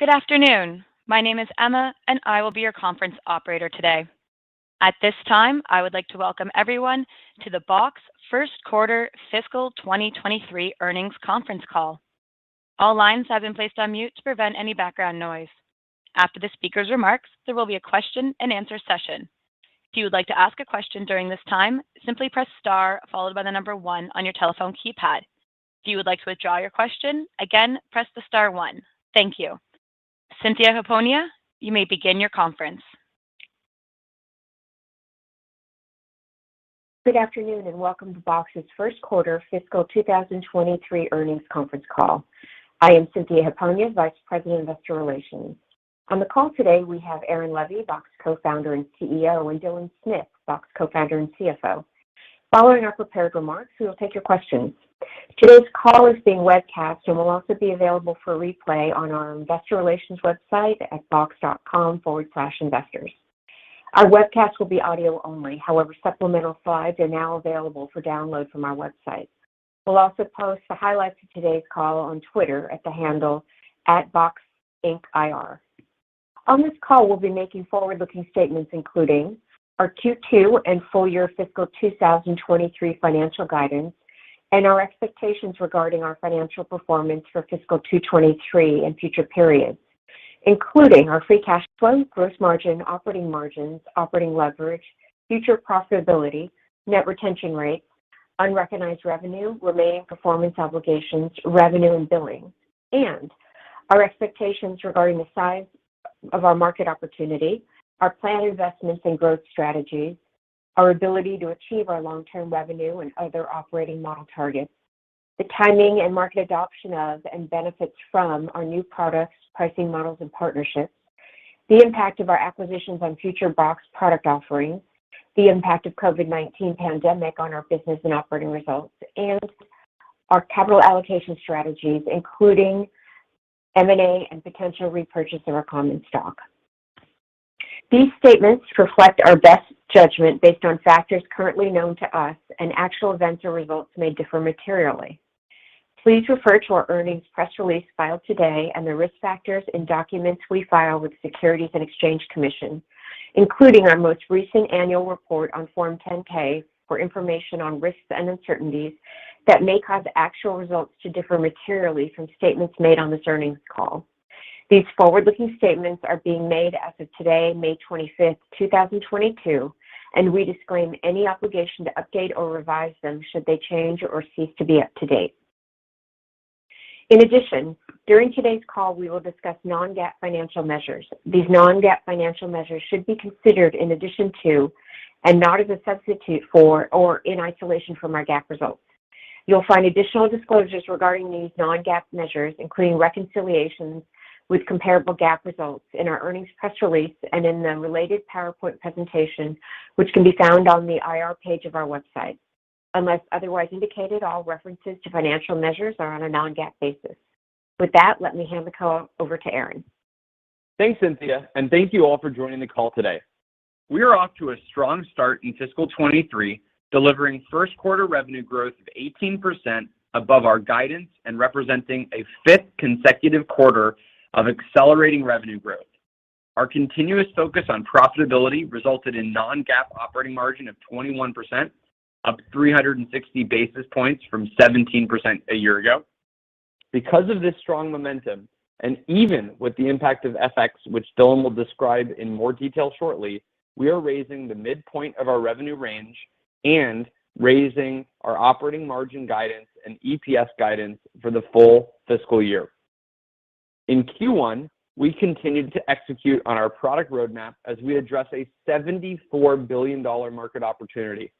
Good afternoon. My name is Emma, and I will be your conference operator today. At this time, I would like to welcome everyone to the Box First Quarter Fiscal 2023 Earnings Conference Call. All lines have been placed on mute to prevent any background noise. After the speaker's remarks, there will be a question-and-answer session. If you would like to ask a question during this time, simply press star followed by the number 1 on your telephone keypad. If you would like to withdraw your question, again, press the star 1. Thank you. Cynthia Hiponia, you may begin your conference. Good afternoon and welcome to Box's First Quarter Fiscal 2023 Earnings Conference Call. I am Cynthia Hiponia, Vice President of Investor Relations. On the call today, we have Aaron Levie, Box co-founder and CEO, and Dylan Smith, Box co-founder and CFO. Following our prepared remarks, we will take your questions. Today's call is being webcast and will also be available for replay on our investor relations website at box.com/investors. Our webcast will be audio only. However, supplemental slides are now available for download from our website. We'll also post the highlights of today's call on Twitter at the handle @BoxIncIR. On this call, we'll be making forward-looking statements including our Q2 and full year fiscal 2023 financial guidance, and our expectations regarding our financial performance for fiscal 2023 and future periods, including our free cash flow, gross margin, operating margins, operating leverage, future profitability, net retention rates, unrecognized revenue, remaining performance obligations, revenue and billing, and our expectations regarding the size of our market opportunity, our planned investments and growth strategies, our ability to achieve our long-term revenue and other operating model targets, the timing and market adoption of and benefits from our new products, pricing models, and partnerships, the impact of our acquisitions on future Box product offerings, the impact of COVID-19 pandemic on our business and operating results, and our capital allocation strategies, including M&A and potential repurchase of our common stock. These statements reflect our best judgment based on factors currently known to us, and actual events or results may differ materially. Please refer to our earnings press release filed today and the risk factors in documents we file with the Securities and Exchange Commission, including our most recent annual report on Form 10-K for information on risks and uncertainties that may cause actual results to differ materially from statements made on this earnings call. These forward-looking statements are being made as of today, May 25th, 2022, and we disclaim any obligation to update or revise them should they change or cease to be up to date. In addition, during today's call, we will discuss non-GAAP financial measures. These non-GAAP financial measures should be considered in addition to and not as a substitute for or in isolation from our GAAP results. You'll find additional disclosures regarding these non-GAAP measures, including reconciliations with comparable GAAP results in our earnings press release and in the related PowerPoint presentation, which can be found on the IR page of our website. Unless otherwise indicated, all references to financial measures are on a non-GAAP basis. With that, let me hand the call over to Aaron. Thanks, Cynthia, and thank you all for joining the call today. We are off to a strong start in fiscal 23, delivering first quarter revenue growth of 18% above our guidance and representing a 5th consecutive quarter of accelerating revenue growth. Our continuous focus on profitability resulted in non-GAAP operating margin of 21%, up 360 basis points from 17% a year ago. Because of this strong momentum, and even with the impact of FX, which Dylan will describe in more detail shortly, we are raising the midpoint of our revenue range and raising our operating margin guidance and EPS guidance for the full fiscal year. In Q1, we continued to execute on our product roadmap as we address a $74 billion market opportunity.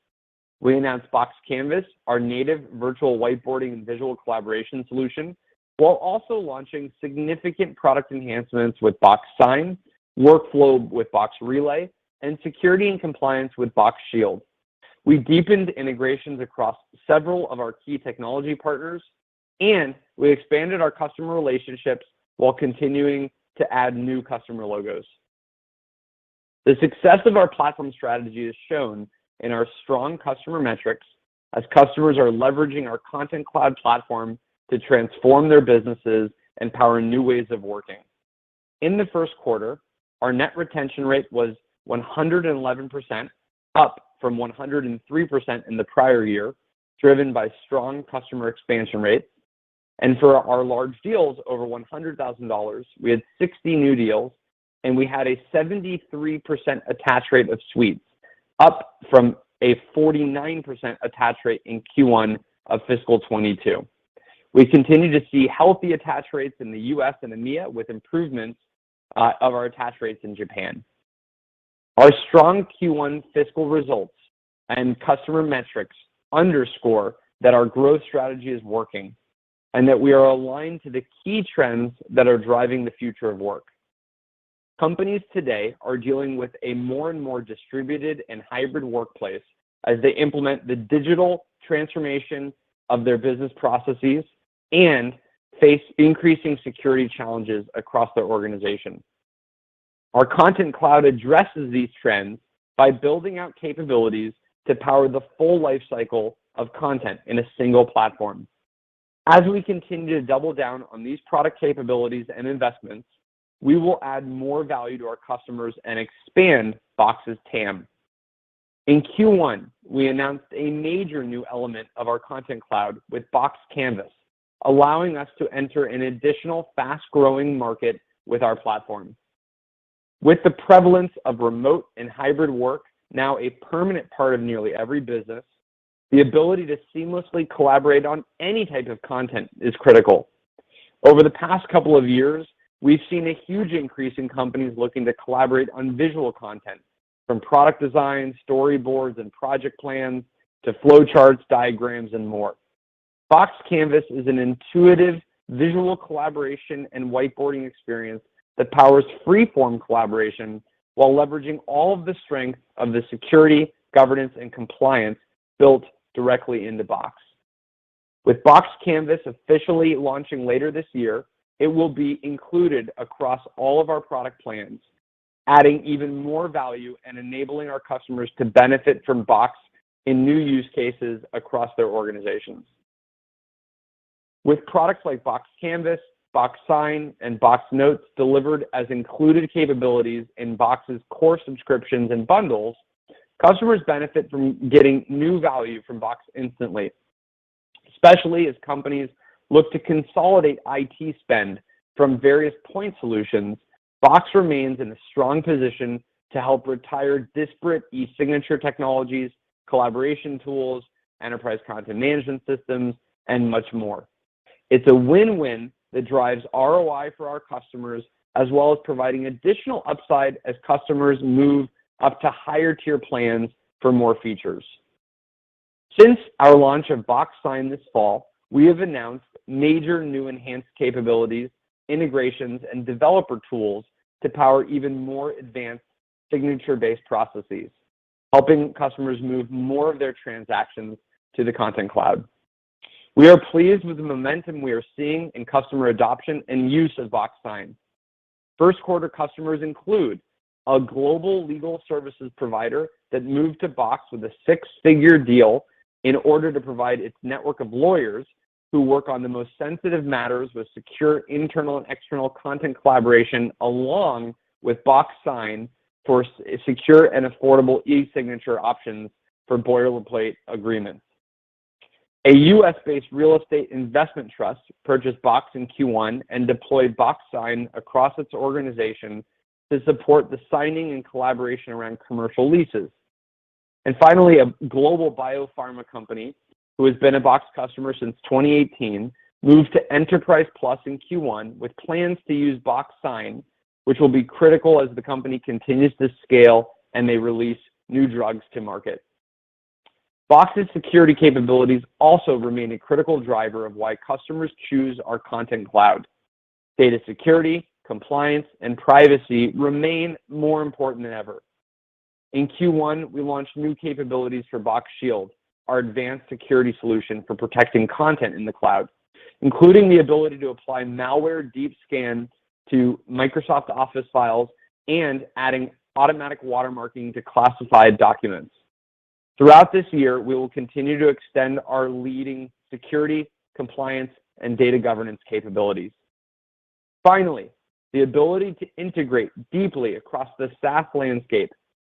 We announced Box Canvas, our native virtual whiteboarding and visual collaboration solution, while also launching significant product enhancements with Box Sign, workflow with Box Relay, and security and compliance with Box Shield. We deepened integrations across several of our key technology partners, and we expanded our customer relationships while continuing to add new customer logos. The success of our platform strategy is shown in our strong customer metrics as customers are leveraging our Content Cloud platform to transform their businesses and power new ways of working. In the first quarter, our net retention rate was 111%, up from 103% in the prior year, driven by strong customer expansion rates. And for our large deals over $100,000, we had 60 new deals, and we had a 73% attach rate of suites, up from a 49% attach rate in Q1 of fiscal 22. We continue to see healthy attach rates in the US and EMEA with improvements of our attach rates in Japan. Our strong Q1 fiscal results and customer metrics underscore that our growth strategy is working and that we are aligned to the key trends that are driving the future of work. Companies today are dealing with a more and more distributed and hybrid workplace as they implement the digital transformation of their business processes and face increasing security challenges across their organization. Our Content Cloud addresses these trends by building out capabilities to power the full life cycle of content in a single platform. As we continue to double down on these product capabilities and investments, we will add more value to our customers and expand Box's TAM. In Q1, we announced a major new element of our Content Cloud with Box Canvas, allowing us to enter an additional fast-growing market with our platform. With the prevalence of remote and hybrid work now a permanent part of nearly every business, the ability to seamlessly collaborate on any type of content is critical. Over the past couple of years, we've seen a huge increase in companies looking to collaborate on visual content, from product design, storyboards, and project plans to flowcharts, diagrams, and more. Box Canvas is an intuitive visual collaboration and whiteboarding experience that powers free-form collaboration while leveraging all of the strength of the security, governance, and compliance built directly into Box. With Box Canvas officially launching later this year, it will be included across all of our product plans, adding even more value and enabling our customers to benefit from Box in new use cases across their organizations. With products like Box Canvas, Box Sign, and Box Notes delivered as included capabilities in Box's core subscriptions and bundles, customers benefit from getting new value from Box instantly. Especially as companies look to consolidate IT spend from various point solutions, Box remains in a strong position to help retire disparate e-signature technologies, collaboration tools, enterprise content management systems, and much more. It's a win-win that drives ROI for our customers, as well as providing additional upside as customers move up to higher tier plans for more features. Since our launch of Box Sign this fall, we have announced major new enhanced capabilities, integrations, and developer tools to power even more advanced signature-based processes, helping customers move more of their transactions to the Content Cloud. We are pleased with the momentum we are seeing in customer adoption and use of Box Sign. First quarter customers include a global legal services provider that moved to Box with a six-figure deal in order to provide its network of lawyers who work on the most sensitive matters with secure internal and external content collaboration, along with Box Sign for secure and affordable e-signature options for boilerplate agreements. A US-based real estate investment trust purchased Box in Q1 and deployed Box Sign across its organization to support the signing and collaboration around commercial leases. And finally, a global biopharma company who has been a Box customer since 2018 moved to Enterprise Plus in Q1 with plans to use Box Sign, which will be critical as the company continues to scale and they release new drugs to market. Box's security capabilities also remain a critical driver of why customers choose our Content Cloud. Data security, compliance, and privacy remain more important than ever. In Q1, we launched new capabilities for Box Shield, our advanced security solution for protecting content in the cloud, including the ability to apply malware deep scan to Microsoft Office files and adding automatic watermarking to classified documents. Throughout this year, we will continue to extend our leading security, compliance, and data governance capabilities. Finally, the ability to integrate deeply across the SaaS landscape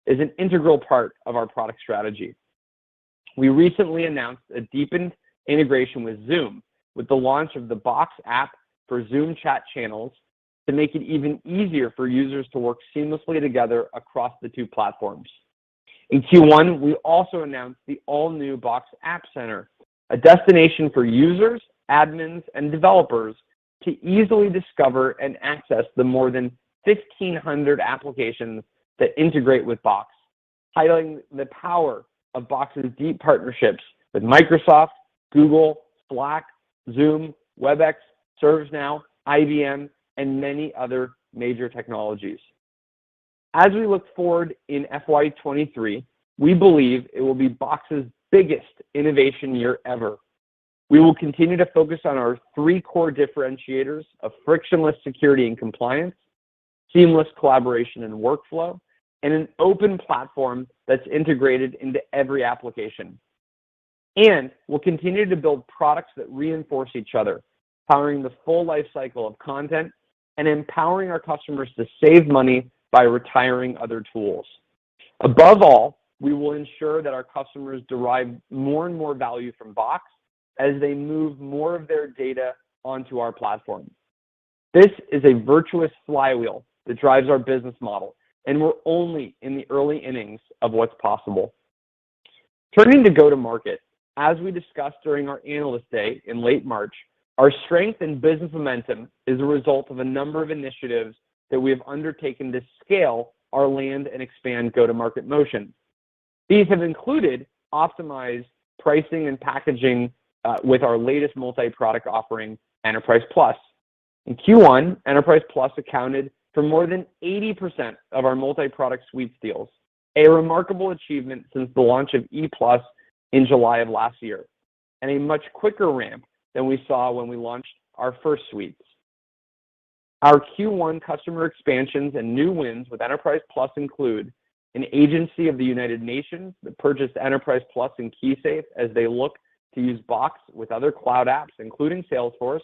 is an integral part of our product strategy. We recently announced a deepened integration with Zoom with the launch of the Box app for Zoom chat channels to make it even easier for users to work seamlessly together across the two platforms. In Q1, we also announced the all-new Box App Center, a destination for users, admins, and developers to easily discover and access the more than 1,500 applications that integrate with Box, highlighting the power of Box's deep partnerships with Microsoft, Google, Slack, Zoom, WebEx, ServiceNow, IBM, and many other major technologies. As we look forward in FY23, we believe it will be Box's biggest innovation year ever. We will continue to focus on our three core differentiators of frictionless security and compliance, seamless collaboration and workflow, and an open platform that's integrated into every application. And we'll continue to build products that reinforce each other, powering the full life cycle of content and empowering our customers to save money by retiring other tools. Above all, we will ensure that our customers derive more and more value from Box as they move more of their data onto our platform. This is a virtuous flywheel that drives our business model, and we're only in the early innings of what's possible. Turning to go-to-market, as we discussed during our Analyst Day in late March, our strength in business momentum is a result of a number of initiatives that we have undertaken to scale our land and expand go-to-market motion. These have included optimized pricing and packaging with our latest multi-product offering, Enterprise Plus. In Q1, Enterprise Plus accounted for more than 80% of our multi-product suites deals, a remarkable achievement since the launch of E Plus in July of last year, and a much quicker ramp than we saw when we launched our first suites. Our Q1 customer expansions and new wins with Enterprise Plus include an agency of the United Nations that purchased Enterprise Plus and KeySafe as they look to use Box with other cloud apps, including Salesforce,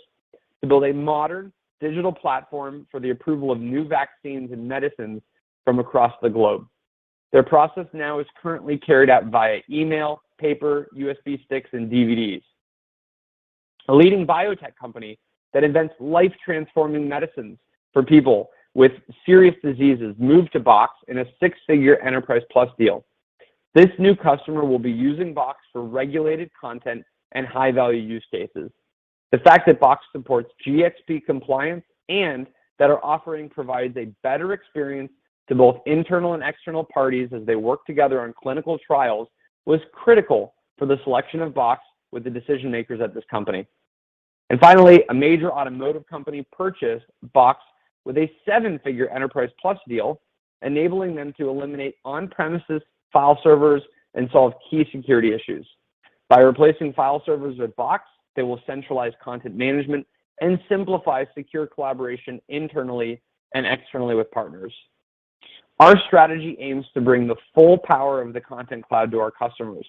to build a modern digital platform for the approval of new vaccines and medicines from across the globe. Their process now is currently carried out via email, paper, USB sticks, and DVDs. A leading biotech company that invents life-transforming medicines for people with serious diseases moved to Box in a six-figure Enterprise Plus deal. This new customer will be using Box for regulated content and high-value use cases. The fact that Box supports GxP compliance and that our offering provides a better experience to both internal and external parties as they work together on clinical trials was critical for the selection of Box with the decision makers at this company. And finally, a major automotive company purchased Box with a seven-figure Enterprise Plus deal, enabling them to eliminate on-premises file servers and solve key security issues. By replacing file servers with Box, they will centralize content management and simplify secure collaboration internally and externally with partners. Our strategy aims to bring the full power of the Content Cloud to our customers.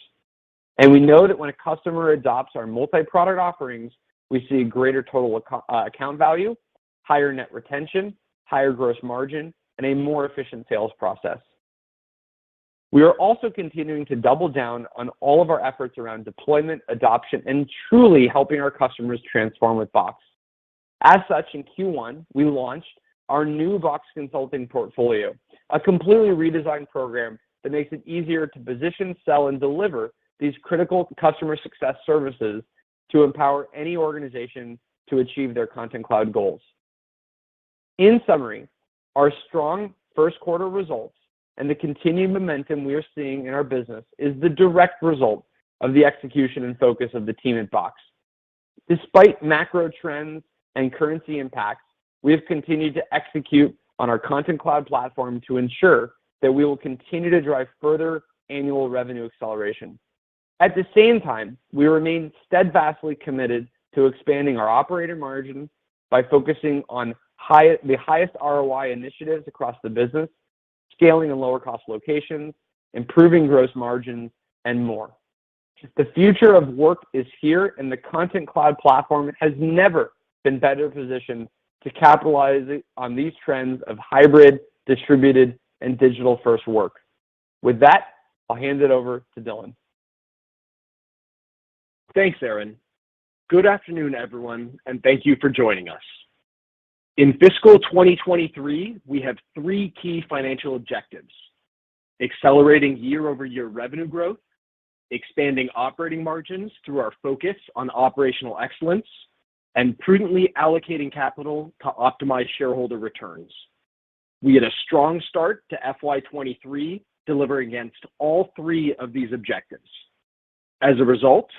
And we know that when a customer adopts our multi-product offerings, we see greater total account value, higher net retention, higher gross margin, and a more efficient sales process. We are also continuing to double down on all of our efforts around deployment, adoption, and truly helping our customers transform with Box. As such, in Q1, we launched our new Box Consulting portfolio, a completely redesigned program that makes it easier to position, sell, and deliver these critical customer success services to empower any organization to achieve their Content Cloud goals. In summary, our strong first quarter results and the continued momentum we are seeing in our business is the direct result of the execution and focus of the team at Box. Despite macro trends and currency impacts, we have continued to execute on our Content Cloud platform to ensure that we will continue to drive further annual revenue acceleration. At the same time, we remain steadfastly committed to expanding our operating margin by focusing on the highest ROI initiatives across the business, scaling in lower cost locations, improving gross margins, and more. The future of work is here, and the Content Cloud platform has never been better positioned to capitalize on these trends of hybrid, distributed, and digital-first work. With that, I'll hand it over to Dylan. Thanks, Aaron. Good afternoon, everyone, and thank you for joining us. In fiscal 2023, we have three key financial objectives: accelerating year-over-year revenue growth, expanding operating margins through our focus on operational excellence, and prudently allocating capital to optimize shareholder returns. We had a strong start to FY23, delivering against all three of these objectives. As a result,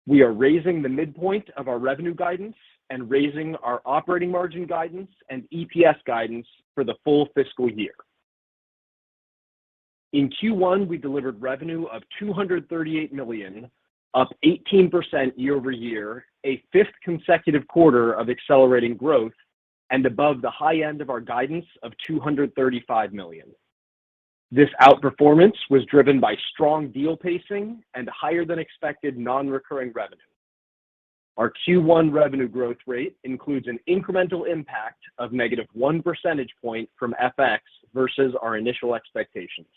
we are raising the midpoint of our revenue guidance and raising our operating margin guidance and EPS guidance for the full fiscal year. In Q1, we delivered revenue of $238 million, up 18% year-over-year, a fifth consecutive quarter of accelerating growth, and above the high end of our guidance of $235 million. This outperformance was driven by strong deal pacing and higher than expected non-recurring revenue. Our Q1 revenue growth rate includes an incremental impact of -1 percentage point from FX versus our initial expectations.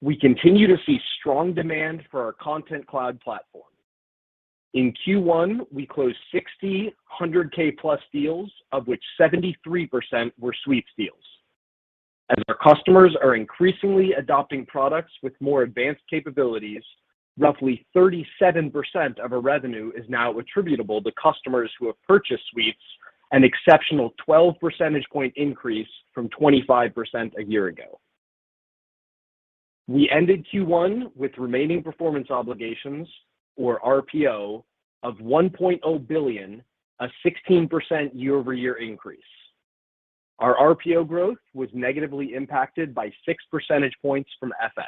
We continue to see strong demand for our Content Cloud platform. In Q1, we closed 60 $100K+ deals, of which 73% were Suites deals. As our customers are increasingly adopting products with more advanced capabilities, roughly 37% of our revenue is now attributable to customers who have purchased Suites, an exceptional 12 percentage point increase from 25% a year ago. We ended Q1 with remaining performance obligations, or RPO, of $1.0 billion, a 16% year-over-year increase. Our RPO growth was negatively impacted by 6 percentage points from FX.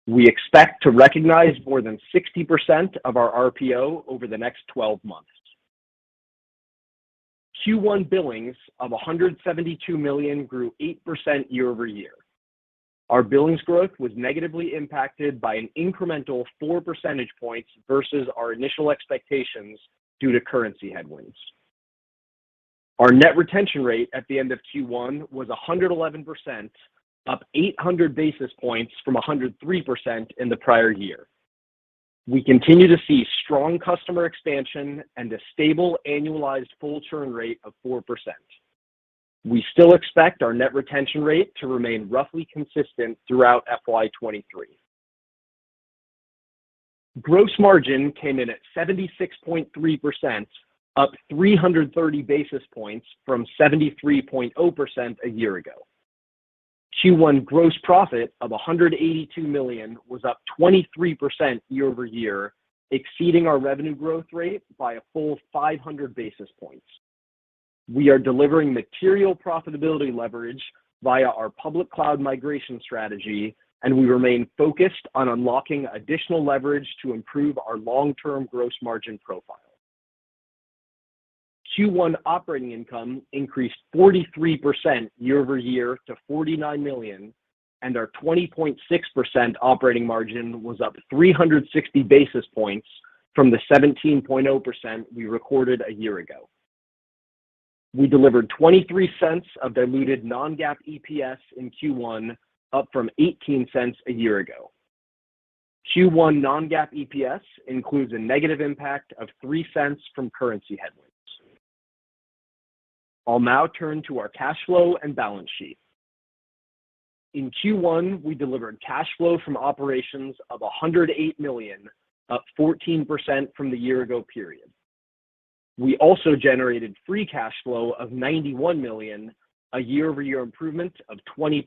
We expect to recognize more than 60% of our RPO over the next 12 months. Q1 billings of $172 million grew 8% year-over-year. Our billings growth was negatively impacted by an incremental 4 percentage points versus our initial expectations due to currency headwinds. Our net retention rate at the end of Q1 was 111%, up 800 basis points from 103% in the prior year. We continue to see strong customer expansion and a stable annualized full churn rate of 4%. We still expect our net retention rate to remain roughly consistent throughout FY23. Gross margin came in at 76.3%, up 330 basis points from 73.0% a year ago. Q1 gross profit of $182 million was up 23% year-over-year, exceeding our revenue growth rate by a full 500 basis points. We are delivering material profitability leverage via our public cloud migration strategy, and we remain focused on unlocking additional leverage to improve our long-term gross margin profile. Q1 operating income increased 43% year-over-year to $49 million, and our 20.6% operating margin was up 360 basis points from the 17.0% we recorded a year ago. We delivered 23 cents of diluted non-GAAP EPS in Q1, up from 18 cents a year ago. Q1 non-GAAP EPS includes a negative impact of 3 cents from currency headwinds. I'll now turn to our cash flow and balance sheet. In Q1, we delivered cash flow from operations of $108 million, up 14% from the year ago period. We also generated free cash flow of $91 million, a year-over-year improvement of 20%.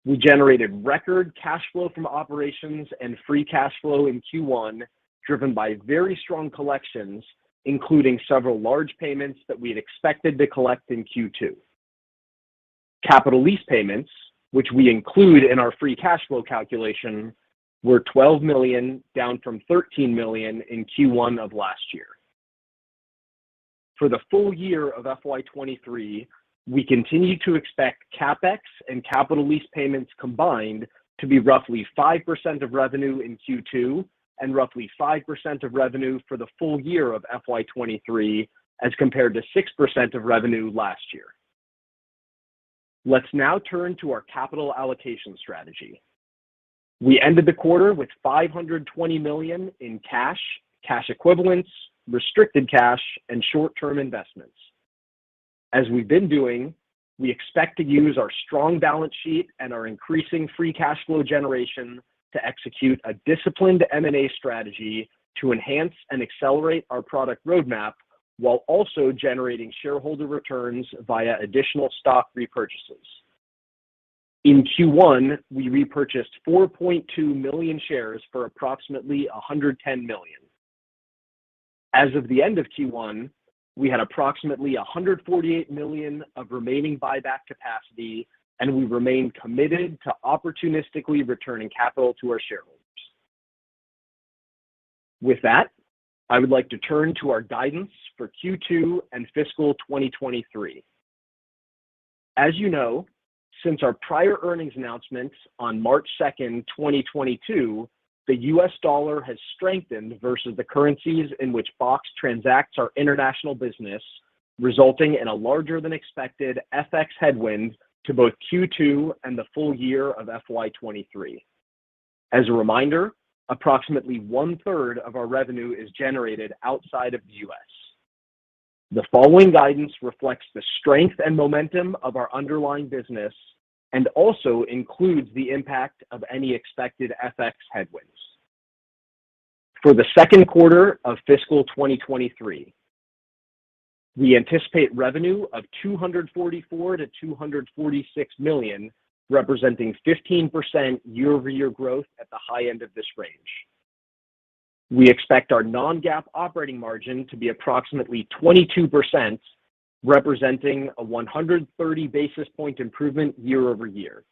We generated record cash flow from operations and free cash flow in Q1, driven by very strong collections, including several large payments that we had expected to collect in Q2. Capital lease payments, which we include in our free cash flow calculation, were $12 million, down from $13 million in Q1 of last year. For the full year of FY23, we continue to expect CapEx and capital lease payments combined to be roughly 5% of revenue in Q2 and roughly 5% of revenue for the full year of FY23, as compared to 6% of revenue last year. Let's now turn to our capital allocation strategy. We ended the quarter with $520 million in cash equivalents, restricted cash, and short-term investments. As we've been doing, we expect to use our strong balance sheet and our increasing free cash flow generation to execute a disciplined M&A strategy to enhance and accelerate our product roadmap while also generating shareholder returns via additional stock repurchases. In Q1, we repurchased 4.2 million shares for approximately $110 million. As of the end of Q1, we had approximately $148 million of remaining buyback capacity, and we remain committed to opportunistically returning capital to our shareholders. With that, I would like to turn to our guidance for Q2 and fiscal 2023. As you know, since our prior earnings announcement on March 2nd, 2022, the US dollar has strengthened versus the currencies in which Box transacts our international business, resulting in a larger than expected FX headwind to both Q2 and the full year of FY 2023. As a reminder, approximately 1/3 of our revenue is generated outside of the US. The following guidance reflects the strength and momentum of our underlying business and also includes the impact of any expected FX headwinds. For the second quarter of fiscal 2023, we anticipate revenue of $244 million-$246 million, representing 15% year-over-year growth at the high end of this range. We expect our non-GAAP operating margin to be approximately 22%, representing a 130 basis point improvement year-over-year.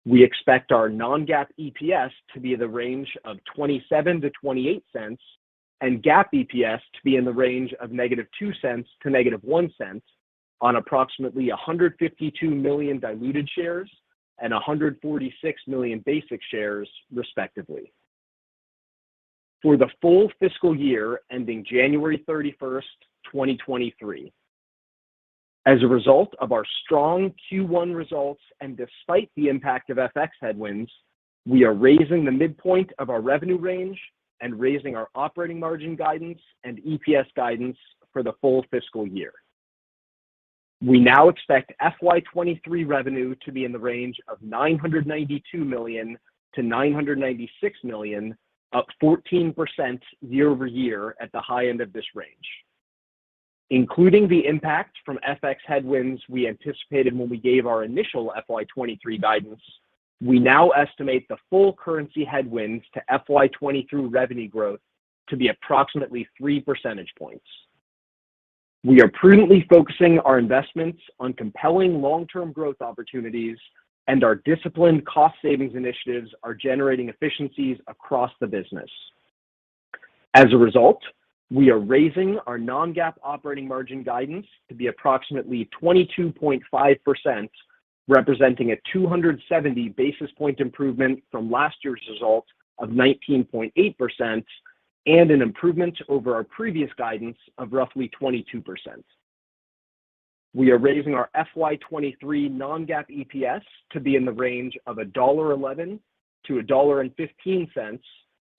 We expect our non-GAAP EPS to be in the range of 27-28 cents and GAAP EPS to be in the range of -2 cents to -1 cent on approximately 152 million diluted shares and 146 million basic shares, respectively. For the full fiscal year ending January 31st, 2023. As a result of our strong Q1 results and despite the impact of FX headwinds, we are raising the midpoint of our revenue range and raising our operating margin guidance and EPS guidance for the full fiscal year. We now expect FY 2023 revenue to be in the range of $992 million-$996 million, up 14% year-over-year at the high end of this range. Including the impact from FX headwinds we anticipated when we gave our initial FY 2023 guidance, we now estimate the full currency headwinds to FY 2023 revenue growth to be approximately 3 percentage points. We are prudently focusing our investments on compelling long-term growth opportunities, and our disciplined cost savings initiatives are generating efficiencies across the business. As a result, we are raising our non-GAAP operating margin guidance to be approximately 22.5%, representing a 270 basis point improvement from last year's result of 19.8% and an improvement over our previous guidance of roughly 22%. We are raising our FY 2023 non-GAAP EPS to be in the range of $1.11-$1.15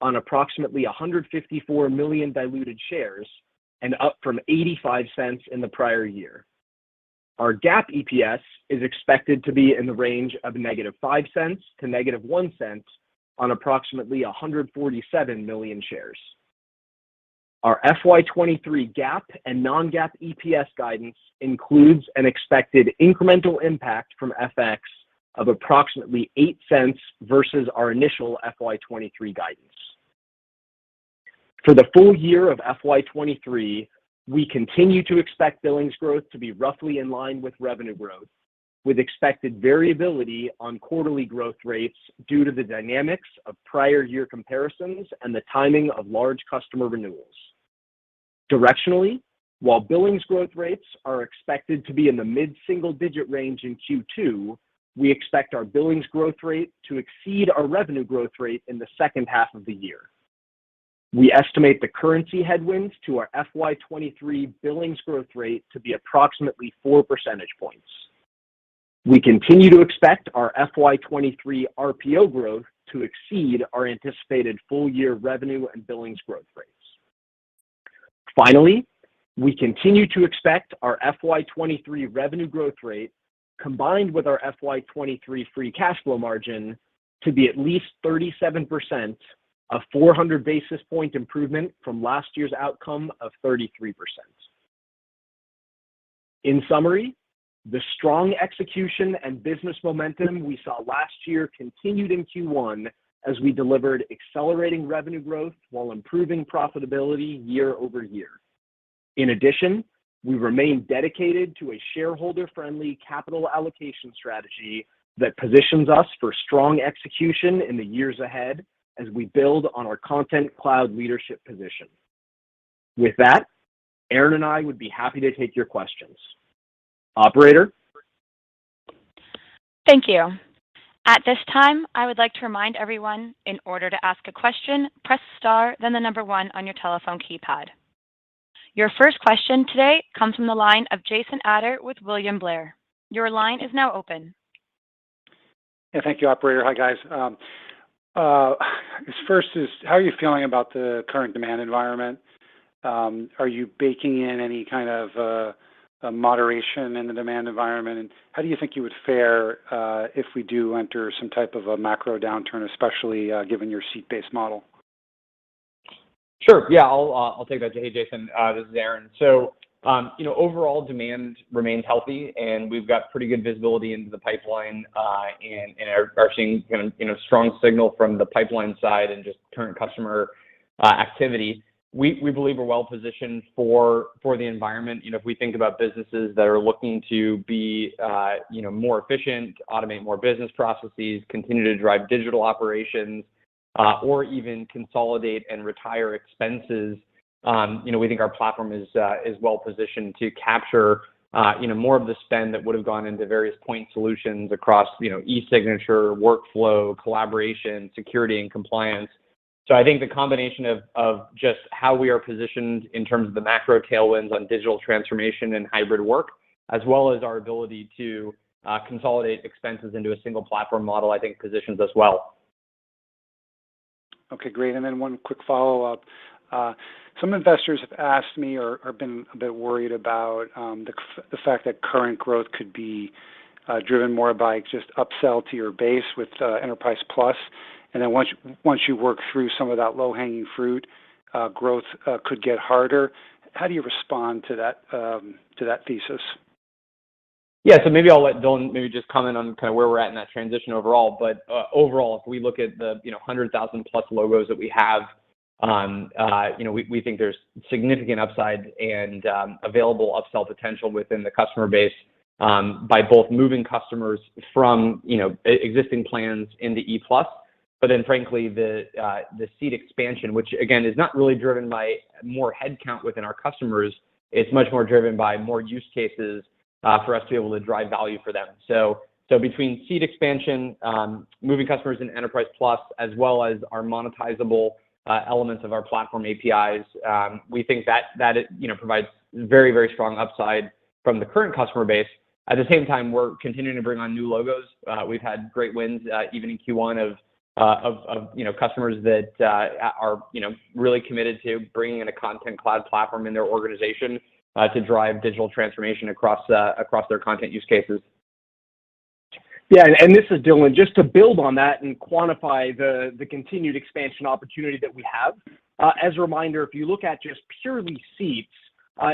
on approximately 154 million diluted shares and up from 85 cents in the prior year. Our GAAP EPS is expected to be in the range of -5 cents to -1 cent on approximately 147 million shares. Our FY 2023 GAAP and non-GAAP EPS guidance includes an expected incremental impact from FX of approximately 8 cents versus our initial FY 2023 guidance. For the full year of FY 2023, we continue to expect billings growth to be roughly in line with revenue growth, with expected variability on quarterly growth rates due to the dynamics of prior year comparisons and the timing of large customer renewals. Directionally, while billings growth rates are expected to be in the mid-single-digit range in Q2, we expect our billings growth rate to exceed our revenue growth rate in the second half of the year. We estimate the currency headwinds to our FY23 billings growth rate to be approximately 4 percentage points. We continue to expect our FY23 RPO growth to exceed our anticipated full-year revenue and billings growth rates. Finally, we continue to expect our FY23 revenue growth rate combined with our FY23 free cash flow margin to be at least 37%, a 400 basis point improvement from last year's outcome of 33%. In summary, the strong execution and business momentum we saw last year continued in Q1 as we delivered accelerating revenue growth while improving profitability year over year. In addition, we remain dedicated to a shareholder-friendly capital allocation strategy that positions us for strong execution in the years ahead as we build on our Content Cloud leadership position. With that, Aaron and I would be happy to take your questions. Operator? Thank you. At this time, I would like to remind everyone, in order to ask a question, press star, then the number 1 on your telephone keypad. Your first question today comes from the line of Jason Ader with William Blair. Your line is now open. Yeah, thank you, operator. Hi, guys. First is, how are you feeling about the current demand environment? Are you baking in any kind of a moderation in the demand environment? And how do you think you would fare if we do enter some type of a macro downturn, especially given your seat-based model? Sure. Yeah, I'll take that. Hey, Jason, this is Aaron. So, overall demand remains healthy, and we've got pretty good visibility into the pipeline, and are seeing kind of strong signal from the pipeline side and just current customer activity. We believe we're well positioned for the environment. If we think about businesses that are looking to be more efficient, automate more business processes, continue to drive digital operations, or even consolidate and retire expenses, we think our platform is well positioned to capture more of the spend that would have gone into various point solutions across e-signature, workflow, collaboration, security, and compliance. So I think the combination of just how we are positioned in terms of the macro tailwinds on digital transformation and hybrid work, as well as our ability to consolidate expenses into a single platform model, I think positions us well. Okay, great. And then one quick follow-up. Some investors have asked me or been a bit worried about the fact that current growth could be driven more by just upsell to your base with Enterprise Plus, and then once you work through some of that low-hanging fruit, growth could get harder. How do you respond to that thesis? Yeah, so maybe I'll let Dylan maybe just comment on kind of where we're at in that transition overall. But overall, if we look at the 100,000 plus logos that we have, we think there's significant upside and available upsell potential within the customer base by both moving customers from existing plans into E+, but then frankly the seat expansion, which again is not really driven by more headcount within our customers. It's much more driven by more use cases for us to be able to drive value for them. So between seat expansion, moving customers in Enterprise Plus, as well as our monetizable elements of our platform APIs, we think that it provides very, very strong upside from the current customer base. At the same time, we're continuing to bring on new logos. We've had great wins even in Q1 of customers that are really committed to bringing in a Content Cloud platform in their organization to drive digital transformation across their content use cases. Yeah, and this is Dylan. Just to build on that and quantify the continued expansion opportunity that we have. As a reminder, if you look at just purely seats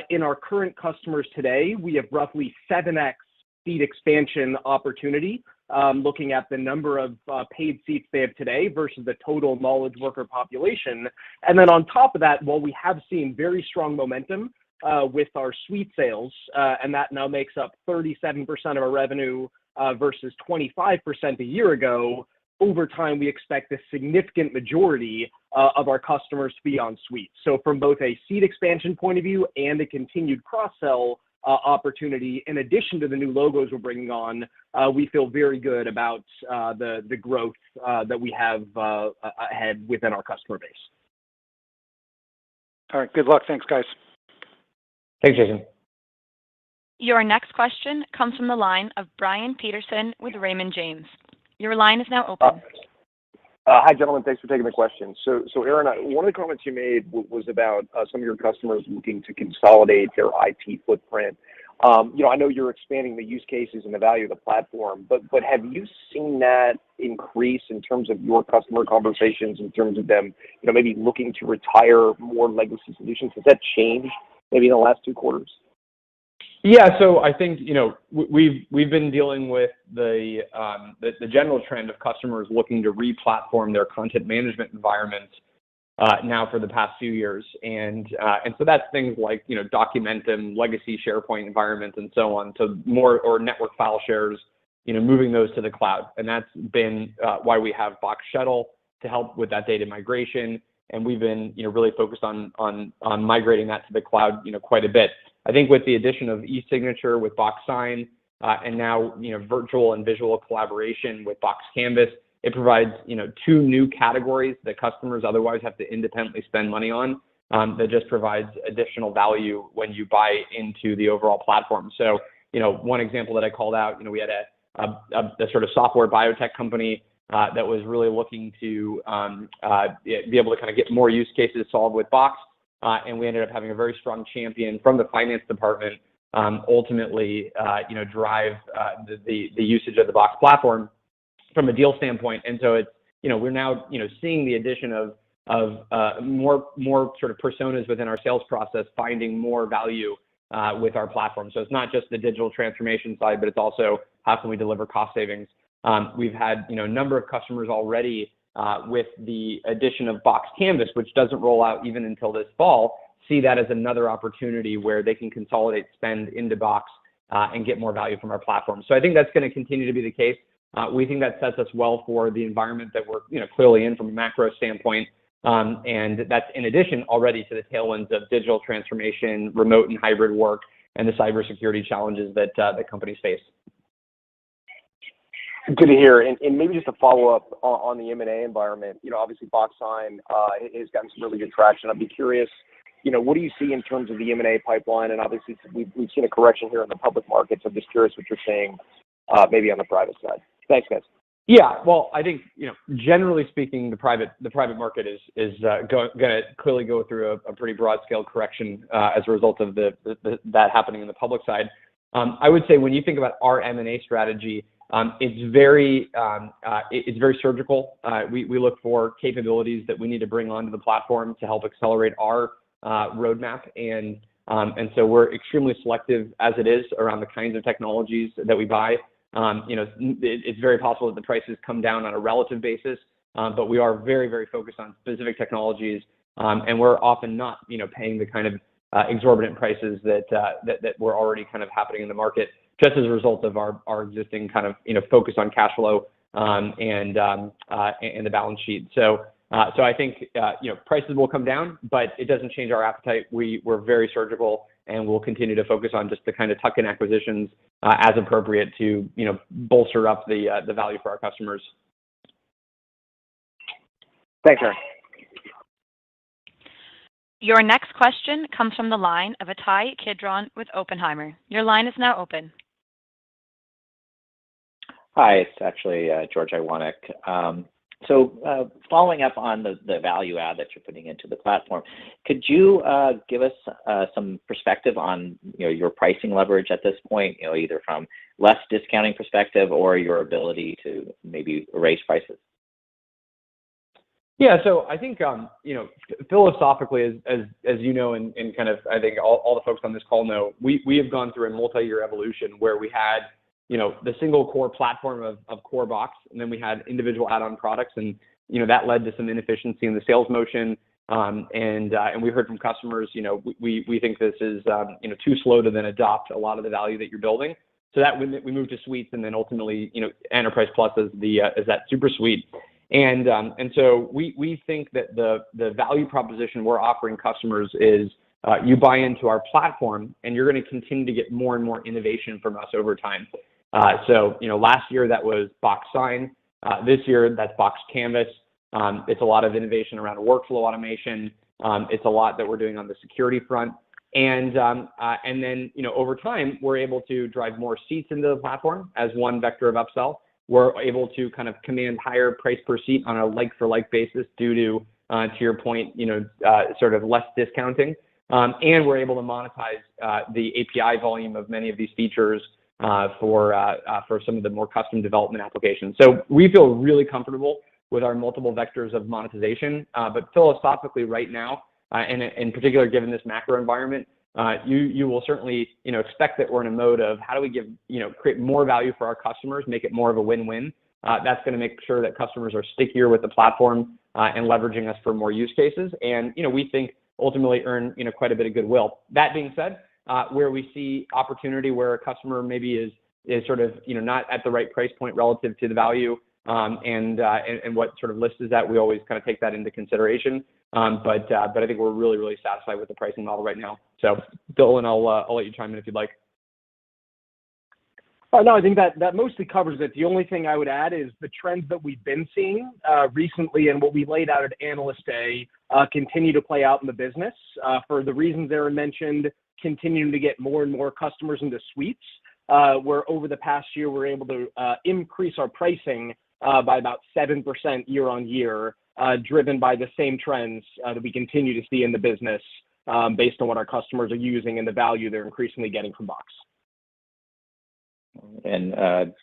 in our current customers today, we have roughly 7x seat expansion opportunity, looking at the number of paid seats they have today versus the total knowledge worker population. And then on top of that, while we have seen very strong momentum with our suite sales, and that now makes up 37% of our revenue versus 25% a year ago, over time we expect a significant majority of our customers to be on suite. So from both a seat expansion point of view and a continued cross-sell opportunity, in addition to the new logos we're bringing on, we feel very good about the growth that we have ahead within our customer base. All right. Good luck. Thanks, guys. Thanks, Jason. Your next question comes from the line of Brian Peterson with Raymond James. Your line is now open. Hi, gentlemen. Thanks for taking the question. So Aaron, one of the comments you made was about some of your customers looking to consolidate their IT footprint. I know you're expanding the use cases and the value of the platform, but have you seen that increase in terms of your customer conversations, in terms of them, maybe looking to retire more legacy solutions? Has that changed maybe in the last 2 quarters? Yeah, so I think we've been dealing with the general trend of customers looking to re-platform their content management environments now for the past few years, and so that's things like Documentum, legacy SharePoint environments, and so on. So more or network file shares, moving those to the cloud, and that's been why we have Box Shuttle to help with that data migration, and we've been really focused on migrating that to the cloud quite a bit. I think with the addition of e-signature with Box Sign and now virtual and visual collaboration with Box Canvas, it provides 2 new categories that customers otherwise have to independently spend money on. That just provides additional value when you buy into the overall platform. So one example that I called out, we had a sort of software biotech company that was really looking to be able to kind of get more use cases solved with Box. And we ended up having a very strong champion from the finance department ultimately drive the usage of the Box platform from a deal standpoint. And so it's we're now seeing the addition of more sort of personas within our sales process finding more value with our platform. So it's not just the digital transformation side, but it's also how can we deliver cost savings. We've had a number of customers already with the addition of Box Canvas, which doesn't roll out even until this fall, see that as another opportunity where they can consolidate spend into Box and get more value from our platform. So I think that's going to continue to be the case. We think that sets us well for the environment that we're clearly in from a macro standpoint. And that's in addition already to the tailwinds of digital transformation, remote and hybrid work, and the cybersecurity challenges that companies face. Good to hear. And maybe just a follow-up on the M&A environment. Obviously Box Sign has gotten some really good traction. I'd be curious, what do you see in terms of the M&A pipeline? And obviously we've seen a correction here in the public markets. I'm just curious what you're seeing maybe on the private side. Thanks, guys. Yeah, well, I think generally speaking, the private market is going to clearly go through a pretty broad scale correction as a result of that happening in the public side. I would say when you think about our M&A strategy, it's very surgical. We look for capabilities that we need to bring onto the platform to help accelerate our roadmap, and so we're extremely selective as it is around the kinds of technologies that we buy. It's very possible that the prices come down on a relative basis, but we are very, very focused on specific technologies, and we're often not paying the kind of exorbitant prices that were already kind of happening in the market, just as a result of our existing kind of focus on cash flow and the balance sheet. So I think prices will come down, but it doesn't change our appetite. We're very surgical, and we'll continue to focus on just the kind of tuck-in acquisitions as appropriate to bolster up the value for our customers. Thanks, Aaron. Your next question comes from the line of Ittai Kidron with Oppenheimer. Your line is now open. Hi, it's actually George Iwanyc. So following up on the value add that you're putting into the platform, could you give us some perspective on your pricing leverage at this point, either from less discounting perspective or your ability to maybe raise prices? Yeah, so I think philosophically, as and kind of I think all the folks on this call know, we have gone through a multi-year evolution where we had the single core platform of core Box, and then we had individual add-on products, and that led to some inefficiency in the sales motion. And we heard from customers, we think this is too slow to then adopt a lot of the value that you're building. So that we moved to suites, and then ultimately Enterprise Plus is that super suite. And so we think that the value proposition we're offering customers is you buy into our platform, and you're going to continue to get more and more innovation from us over time. So last year that was Box Sign. This year that's Box Canvas. It's a lot of innovation around workflow automation. It's a lot that we're doing on the security front. And then, over time, we're able to drive more seats into the platform as one vector of upsell. We're able to kind of command higher price per seat on a like-for-like basis due to your point, sort of less discounting. And we're able to monetize the API volume of many of these features for some of the more custom development applications. So we feel really comfortable with our multiple vectors of monetization. But philosophically right now, and in particular, given this macro environment, you will certainly, expect that we're in a mode of how do we create more value for our customers, make it more of a win-win. That's going to make sure that customers are stickier with the platform and leveraging us for more use cases. And, we think ultimately earn, quite a bit of goodwill. That being said, where we see opportunity where a customer maybe is sort of, not at the right price point relative to the value and what sort of list is that, we always kind of take that into consideration. But I think we're really, really satisfied with the pricing model right now. So, Dylan, I'll let you chime in if you'd like. No, I think that mostly covers it. The only thing I would add is the trends that we've been seeing recently and what we laid out at Analyst Day continue to play out in the business for the reasons Aaron mentioned, continuing to get more and more customers into suites, where over the past year we're able to increase our pricing by about 7% year on year, driven by the same trends that we continue to see in the business based on what our customers are using and the value they're increasingly getting from Box. And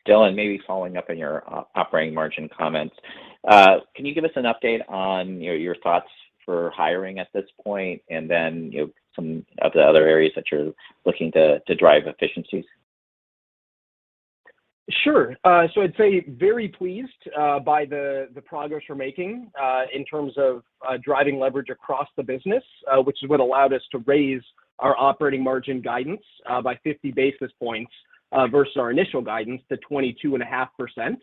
Dylan, maybe following up on your operating margin comments, can you give us an update on your thoughts for hiring at this point, and then some of the other areas that you're looking to drive efficiencies? Sure. So I'd say very pleased by the progress we're making in terms of driving leverage across the business, which is what allowed us to raise our operating margin guidance by 50 basis points versus our initial guidance to 22.5%.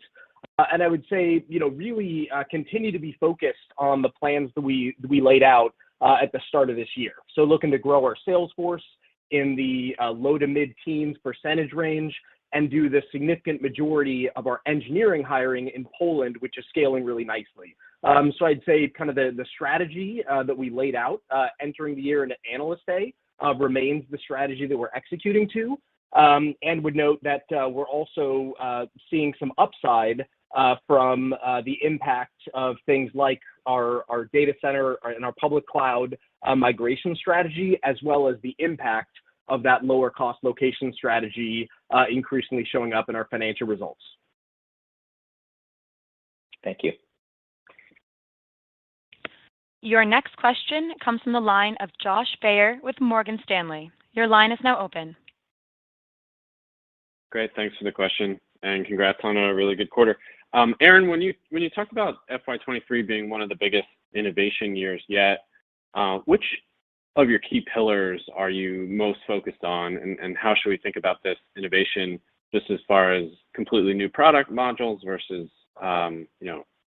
And I would say, really continue to be focused on the plans that we laid out at the start of this year. So looking to grow our sales force in the low to mid-teens % range, and do the significant majority of our engineering hiring in Poland, which is scaling really nicely. So I'd say kind of the strategy that we laid out entering the year in Analyst Day remains the strategy that we're executing to. And would note that we're also seeing some upside from the impact of things like our data center and our public cloud migration strategy, as well as the impact of that lower cost location strategy increasingly showing up in our financial results. Thank you. Your next question comes from the line of Josh Baer with Morgan Stanley. Your line is now open. Great, thanks for the question, and congrats on a really good quarter. Aaron, when you talked about FY23 being one of the biggest innovation years yet, which of your key pillars are you most focused on, and how should we think about this innovation just as far as completely new product modules versus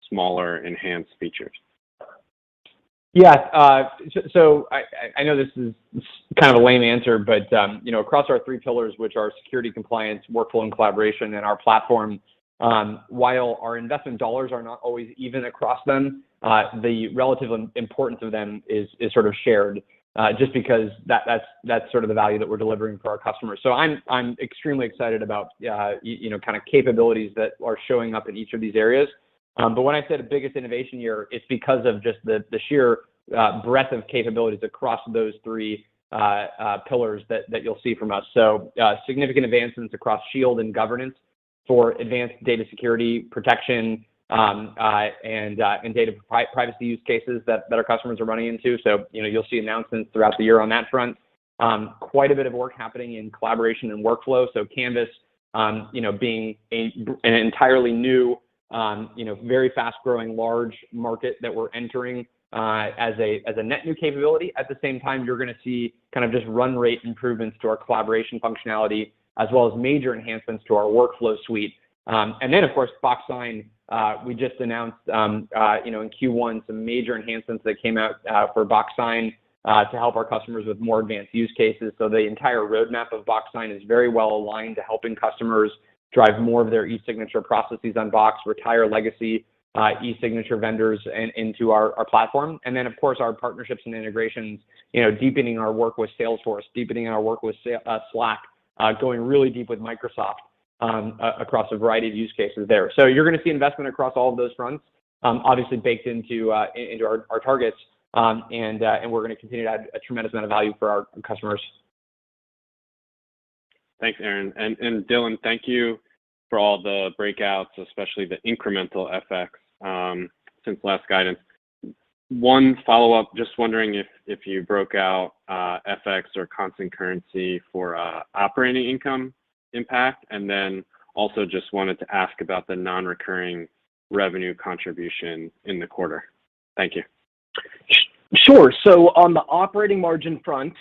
smaller enhanced features? Yeah, so I know this is kind of a lame answer, but across our three pillars, which are security, compliance, workflow, and collaboration, and our platform, while our investment dollars are not always even across them, the relative importance of them is sort of shared, just because that's sort of the value that we're delivering for our customers. So I'm extremely excited about kind of capabilities that are showing up in each of these areas. But when I said the biggest innovation year, it's because of just the sheer breadth of capabilities across those three pillars that you'll see from us. So significant advancements across Shield and governance for advanced data security, protection, and data privacy use cases that our customers are running into. So you'll see announcements throughout the year on that front. Quite a bit of work happening in collaboration and workflow. So Canvas, being an entirely new very fast-growing large market that we're entering as a net new capability. At the same time, you're going to see kind of just run rate improvements to our collaboration functionality, as well as major enhancements to our workflow suite. And then, of course, Box Sign. We just announced, in Q1, some major enhancements that came out for Box Sign to help our customers with more advanced use cases. So the entire roadmap of Box Sign is very well aligned to helping customers drive more of their e-signature processes on Box, retire legacy e-signature vendors into our platform. And then, of course, our partnerships and integrations, deepening our work with Salesforce, deepening our work with Slack, going really deep with Microsoft across a variety of use cases there. So you're going to see investment across all of those fronts, obviously baked into our targets, and we're going to continue to add a tremendous amount of value for our customers. Thanks, Aaron. And Dylan, thank you for all the breakouts, especially the incremental FX since last guidance. One follow-up, just wondering if you broke out FX or constant currency for operating income impact, and then also just wanted to ask about the non-recurring revenue contribution in the quarter. Thank you. Sure. So on the operating margin front,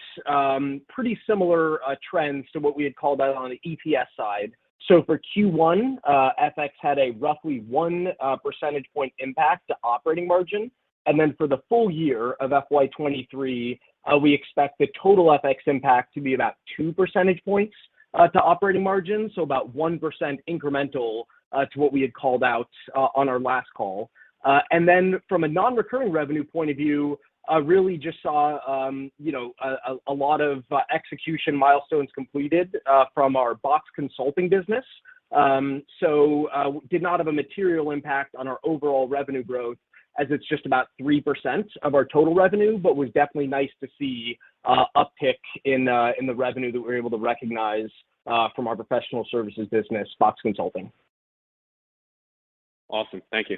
pretty similar trends to what we had called out on the EPS side. So for Q1, FX had a roughly 1 percentage point impact to operating margin. And then for the full year of FY23, we expect the total FX impact to be about 2 percentage points to operating margin, so about 1% incremental to what we had called out on our last call. And then from a non-recurring revenue point of view, really just saw a lot of execution milestones completed from our Box Consulting business. So did not have a material impact on our overall revenue growth, as it's just about 3% of our total revenue, but was definitely nice to see uptick in the revenue that we were able to recognize from our professional services business, Box Consulting. Awesome. Thank you.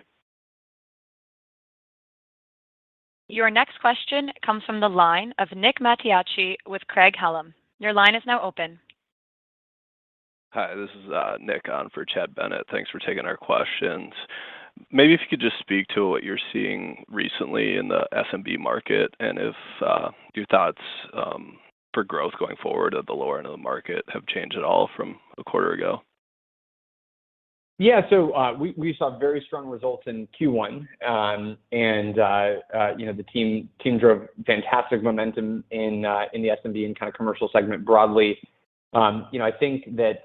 Your next question comes from the line of Nick Mattiacci with Craig-Hallum. Your line is now open. Hi, this is Nick on for Chad Bennett. Thanks for taking our questions. Maybe if you could just speak to what you're seeing recently in the SMB market, and if your thoughts for growth going forward at the lower end of the market have changed at all from a quarter ago. Yeah, so we saw very strong results in Q1, and the team drove fantastic momentum in the SMB and kind of commercial segment broadly. I think that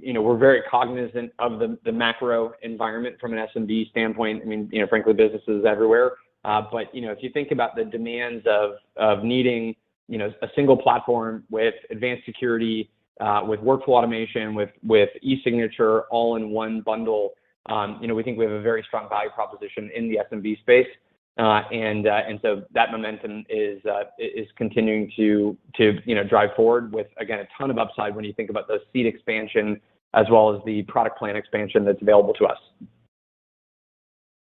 we're very cognizant of the macro environment from an SMB standpoint. I mean, frankly, businesses everywhere. But if you think about the demands of needing a single platform with advanced security, with workflow automation, with e-signature all in one bundle, we think we have a very strong value proposition in the SMB space, and so that momentum is continuing to drive forward with, again, a ton of upside when you think about the seat expansion as well as the product plan expansion that's available to us.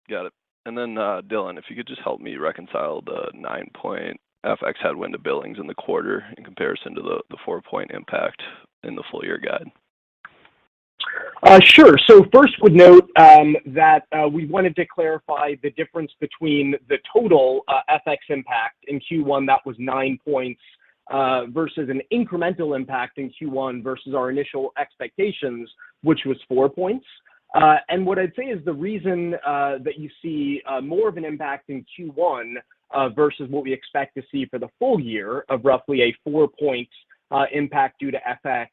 Got it. And then Dylan, if you could just help me reconcile the 9-point FX headwind to billings in the quarter in comparison to the 4-point impact in the full year guide. Sure. So first would note that we wanted to clarify the difference between the total FX impact in Q1, that was 9 points, versus an incremental impact in Q1 versus our initial expectations, which was 4 points. And what I'd say is the reason that you see more of an impact in Q1 versus what we expect to see for the full year of roughly a 4-point impact due to FX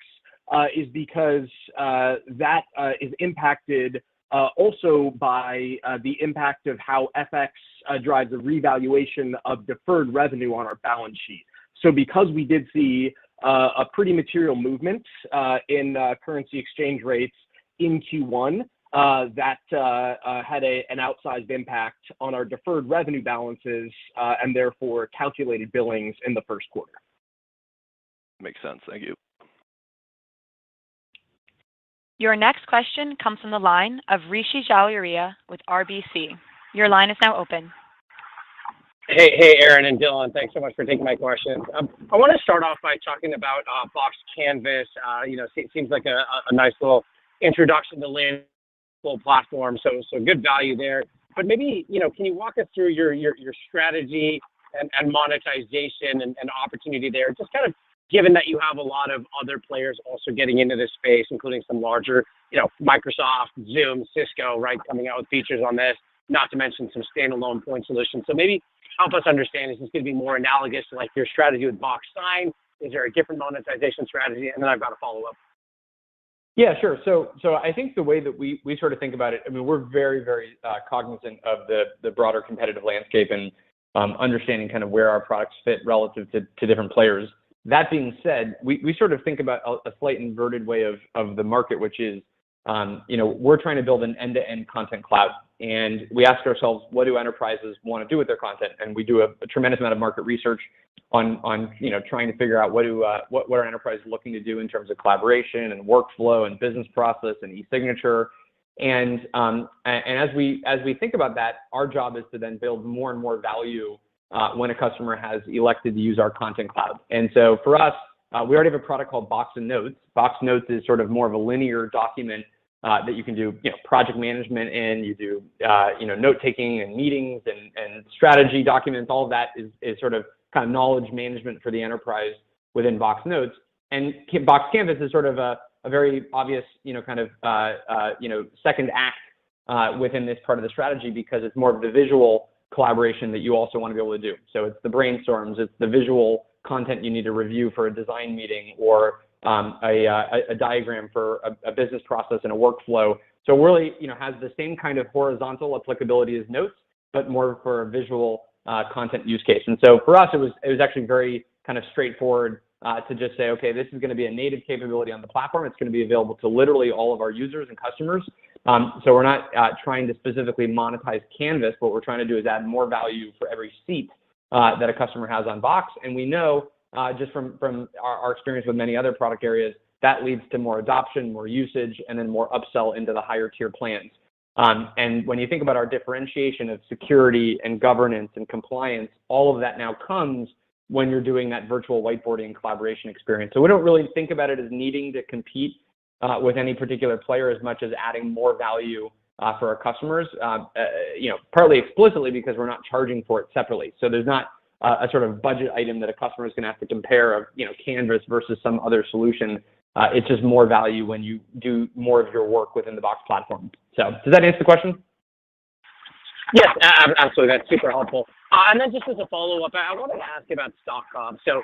is because that is impacted also by the impact of how FX drives a revaluation of deferred revenue on our balance sheet. So because we did see a pretty material movement in currency exchange rates in Q1, that had an outsized impact on our deferred revenue balances and therefore calculated billings in the first quarter. Makes sense. Thank you. Your next question comes from the line of Rishi Jaluria with RBC. Your line is now open. Hey, Aaron and Dylan. Thanks so much for taking my questions. I want to start off by talking about Box Canvas. It seems like a nice little introduction to land full platform, so good value there. But maybe can you walk us through your strategy and monetization and opportunity there? Just kind of given that you have a lot of other players also getting into this space, including some larger, Microsoft, Zoom, Cisco, right, coming out with features on this, not to mention some standalone point solutions. So maybe help us understand, is this going to be more analogous to like your strategy with Box Sign? Is there a different monetization strategy? And then I've got a follow-up. Yeah, sure. So I think the way that we sort of think about it, I mean, we're very, very cognizant of the broader competitive landscape and understanding kind of where our products fit relative to different players. That being said, we sort of think about a slight inverted way of the market, which is, we're trying to build an end-to-end content cloud, and we ask ourselves, what do enterprises want to do with their content? And we do a tremendous amount of market research on trying to figure out what are enterprises looking to do in terms of collaboration and workflow and business process and e-signature. And as we think about that, our job is to then build more and more value when a customer has elected to use our content cloud. And so for us, we already have a product called Box and Notes. Box Notes is sort of more of a linear document that you can do project management in. You do note taking and meetings and strategy documents. All of that is sort of kind of knowledge management for the enterprise within Box Notes. And Box Canvas is sort of a very obvious second act within this part of the strategy, because it's more of the visual collaboration that you also want to be able to do. So it's the brainstorms, it's the visual content you need to review for a design meeting, or a diagram for a business process and a workflow. So it really has the same kind of horizontal applicability as Notes, but more for a visual content use case. And so for us, it was actually very kind of straightforward to just say, okay, this is going to be a native capability on the platform. It's going to be available to literally all of our users and customers. So we're not trying to specifically monetize Canvas. What we're trying to do is add more value for every seat that a customer has on Box. And we know just from our experience with many other product areas, that leads to more adoption, more usage, and then more upsell into the higher tier plans. And when you think about our differentiation of security and governance and compliance, all of that now comes when you're doing that virtual whiteboarding collaboration experience. So we don't really think about it as needing to compete with any particular player as much as adding more value for our customers, partly explicitly because we're not charging for it separately. So there's not a sort of budget item that a customer is going to have to compare of Canvas versus some other solution. It's just more value when you do more of your work within the Box platform. So does that answer the question? Yes, absolutely. That's super helpful. And then just as a follow-up, I wanted to ask about stock comp. So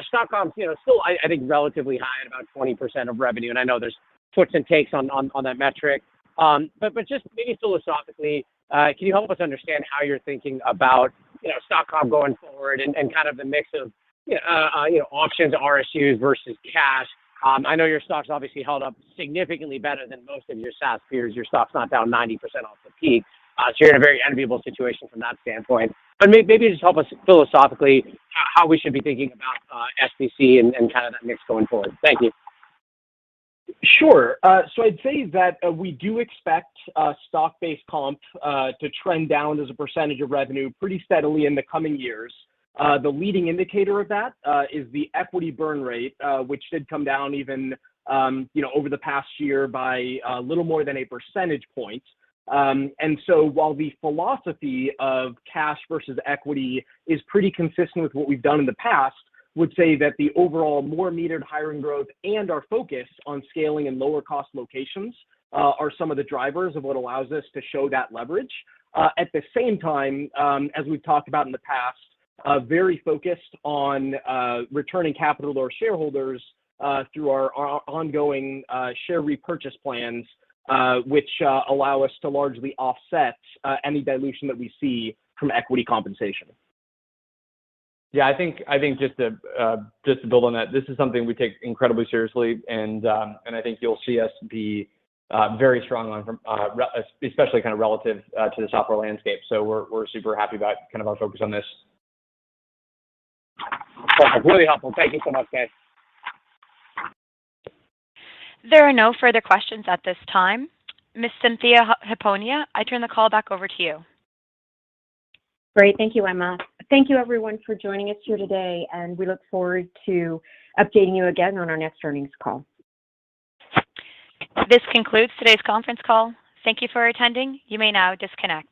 stock comp, still I think relatively high at about 20% of revenue, and I know there's puts and takes on that metric. But just maybe philosophically, can you help us understand how you're thinking about stock comp going forward and kind of the mix of options, RSUs versus cash? I know your stock's obviously held up significantly better than most of your SaaS peers. Your stock's not down 90% off the peak. So you're in a very enviable situation from that standpoint. But maybe just help us philosophically how we should be thinking about SBC and kind of that mix going forward. Thank you. Sure. So I'd say that we do expect stock-based comp to trend down as a percentage of revenue pretty steadily in the coming years. The leading indicator of that is the equity burn rate, which did come down even over the past year by a little more than a percentage point. And so while the philosophy of cash versus equity is pretty consistent with what we've done in the past, would say that the overall more metered hiring growth and our focus on scaling in lower cost locations are some of the drivers of what allows us to show that leverage. At the same time, as we've talked about in the past, very focused on returning capital to our shareholders through our ongoing share repurchase plans, which allow us to largely offset any dilution that we see from equity compensation. Yeah, I think just to build on that, this is something we take incredibly seriously, and I think you'll see us be very strong on, especially kind of relative to the software landscape. So we're super happy about kind of our focus on this. Perfect. Really helpful. Thank you so much, guys. There are no further questions at this time. Ms. Cynthia Hiponia, I turn the call back over to you. Great. Thank you, Emma. Thank you, everyone, for joining us here today, and we look forward to updating you again on our next earnings call. This concludes today's conference call. Thank you for attending. You may now disconnect.